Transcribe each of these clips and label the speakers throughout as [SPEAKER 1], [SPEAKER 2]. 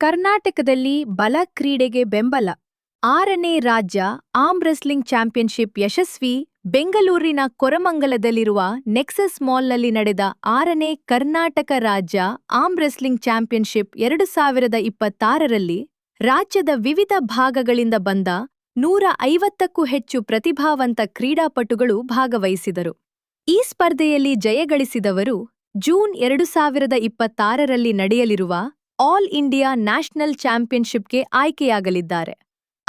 [SPEAKER 1] ಕರ್ನಾಟಕದಲ್ಲಿ ಬಲ ಕ್ರೀಡೆಗೆ ಬೆಂಬಲ 6ನೇ ರಾಜ್ಯ ಆರ್ಮ್ ರೆಸ್ಲಿಂಗ್ ಚಾಂಪಿಯನ್ಶಿಪ್ ಯಶಸ್ವಿ ಬೆಂಗಳೂರಿನ ಕೊರಮಂಗಲದಲ್ಲಿರುವ ನೆಕ್ಸಸ್ ಮಾಲ್ನಲ್ಲಿ ನಡೆದ 6ನೇ ಕರ್ನಾಟಕ ರಾಜ್ಯ ಆರ್ಮ್ ರೆಸ್ಲಿಂಗ್ ಚಾಂಪಿಯನ್ಶಿಪ್ 2026ರಲ್ಲಿ ರಾಜ್ಯದ ವಿವಿಧ ಭಾಗಗಳಿಂದ ಬಂದ 150ಕ್ಕೂ ಹೆಚ್ಚು ಪ್ರತಿಭಾವಂತ ಕ್ರೀಡಾಪಟುಗಳು ಭಾಗವಹಿಸಿದರು. ಈ ಸ್ಪರ್ಧೆಯಲ್ಲಿ ಜಯಗಳಿಸಿದವರು ಜೂನ್ 2026ರಲ್ಲಿ ನಡೆಯಲಿರುವ ಆಲ್ ಇಂಡಿಯಾ ನ್ಯಾಷನಲ್ ಚಾಂಪಿಯನ್ಶಿಪ್ಗೆ ಆಯ್ಕೆಯಾಗಲಿದ್ದಾರೆ.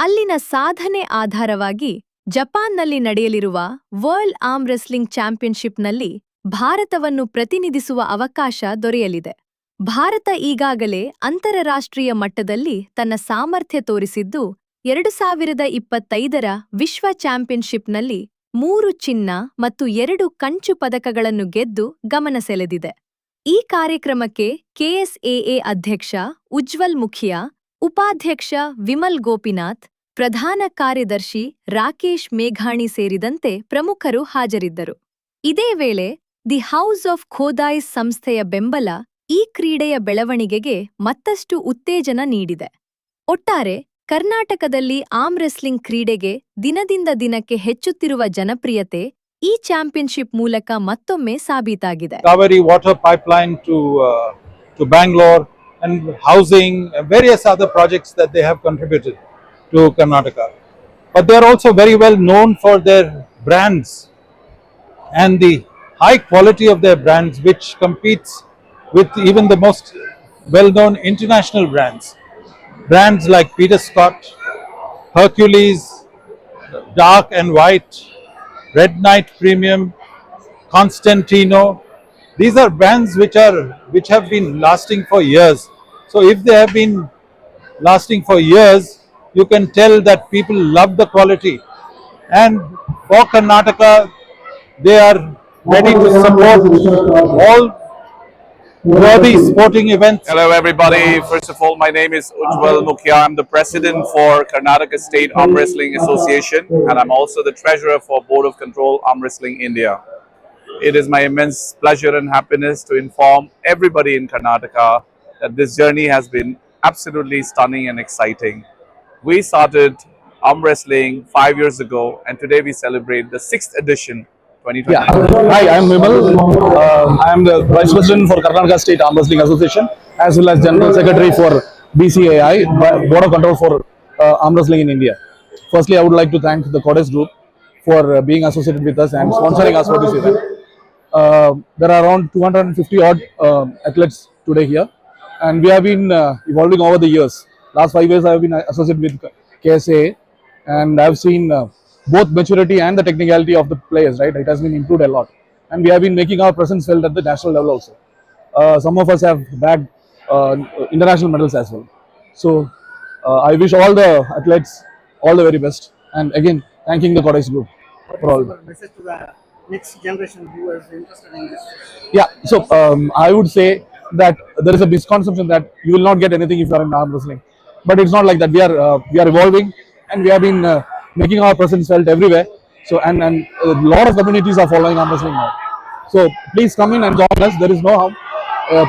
[SPEAKER 1] ಅಲ್ಲಿನ ಸಾಧನೆ ಆಧಾರವಾಗಿ ಜಪಾನ್ನಲ್ಲಿ ನಡೆಯಲಿರುವ ವರ್ಲ್ಡ್ ಆರ್ಮ್ ರೆಸ್ಲಿಂಗ್ ಚಾಂಪಿಯನ್ಶಿಪ್ನಲ್ಲಿ ಭಾರತವನ್ನು ಪ್ರತಿನಿಧಿಸುವ ಅವಕಾಶ ದೊರೆಯಲಿದೆ. ಭಾರತ ಈಗಾಗಲೇ ಅಂತರರಾಷ್ಟ್ರೀಯ ಮಟ್ಟದಲ್ಲಿ ತನ್ನ ಸಾಮರ್ಥ್ಯ ತೋರಿಸಿದ್ದು 2025ರ ವಿಶ್ವ ಚಾಂಪಿಯನ್ಶಿಪ್ನಲ್ಲಿ 3 ಚಿನ್ನ ಮತ್ತು 2 ಕಂಚು ಪದಕಗಳನ್ನು ಗೆದ್ದು ಗಮನ ಸೆಳೆದಿದೆ. ಈ ಕಾರ್ಯಕ್ರಮಕ್ಕೆ ಕೆಎಸ್ಎಎ ಅಧ್ಯಕ್ಷ ಉಜ್ವಲ್ ಮುಖಿಯಾ, ಉಪಾಧ್ಯಕ್ಷ ವಿಮಲ್ ಗೋಪಿನಾಥ್, ಪ್ರಧಾನ ಕಾರ್ಯದರ್ಶಿ ರಾಕೇಶ್ ಮೇಘಾಣಿ ಸೇರಿದಂತೆ ಪ್ರಮುಖರು ಹಾಜರಿದ್ದರು. ಇದೇ ವೇಳೆ ದಿ ಹೌಸ್ ಆಫ್ ಖೋದಾಯ್ಸ್ ಸಂಸ್ಥೆಯ ಬೆಂಬಲ ಈ ಕ್ರೀಡೆಯ ಬೆಳವಣಿಗೆಗೆ ಮತ್ತಷ್ಟು ಉತ್ತೇಜನ ನೀಡಿದೆ. ಒಟ್ಟಾರೆ ಕರ್ನಾಟಕದಲ್ಲಿ ಆರ್ಮ್ ರೆಸ್ಲಿಂಗ್ ಕ್ರೀಡೆಗೆ ದಿನದಿಂದ ದಿನಕ್ಕೆ ಹೆಚ್ಚುತ್ತಿರುವ ಜನಪ್ರಿಯತೆ ಈ ಚಾಂಪಿಯನ್ಶಿಪ್ ಮೂಲಕ ಮತ್ತೊಮ್ಮೆ ಸಾಬೀತಾಗಿದೆ.
[SPEAKER 2] Kaveri water pipeline to Bangalore and housing and various other projects that they have contributed to Karnataka. But they are also very well known for their brands and the high quality of their brands, which competes with even the most well-known international brands. Brands like Peter Scott, Hercules, Dark and White, Red Knight Premium, Constantino. These are brands which have been lasting for years. So if they have been lasting for years, you can tell that people love the quality. And for Karnataka, they are ready to support all worthy sporting events.
[SPEAKER 3] Hello everybody, first of all my name is Ujwal Mukhya. I'm the president for Karnataka State Arm Wrestling Association and I'm also the treasurer for Board of Control Arm Wrestling India. It is my immense pleasure and happiness to inform everybody in Karnataka that this journey has been absolutely stunning and exciting. We started arm wrestling 5 years ago and today we celebrate the 6th edition 2020.
[SPEAKER 4] Hi, I am Vimal. I am the Vice President for Karnataka State Arm Wrestling Association as well as General Secretary for BCAI, Board of Control for Arm Wrestling in India. Firstly, I would like to thank the Goddess Group for being associated with us and sponsoring us for this event. There are around 250 odd athletes today here and we have been evolving over the years. Last 5 years I have been associated with KSA and I have seen both maturity and the technicality of the players, right? It has been improved a lot and we have been making our presence felt at the national level also. Some of us have bagged international medals as well. So I wish all the athletes all the very best and again thanking the Goddess Group for all.
[SPEAKER 5] Message to the next generation who is interested in this?
[SPEAKER 4] Yeah, so I would say that there is a misconception that you will not get anything if you are in arm wrestling, but it's not like that. We are evolving and we have been making our presence felt everywhere. So and a lot of communities are following arm wrestling now. So please come in and join us. There is no harm.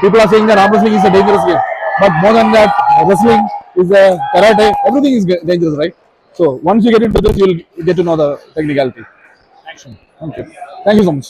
[SPEAKER 4] People are saying that arm wrestling is a dangerous game, but more than that, wrestling is a karate. Everything is dangerous, right? So once you get into this, you will get to know the technicality. Thank you. Thank you so much.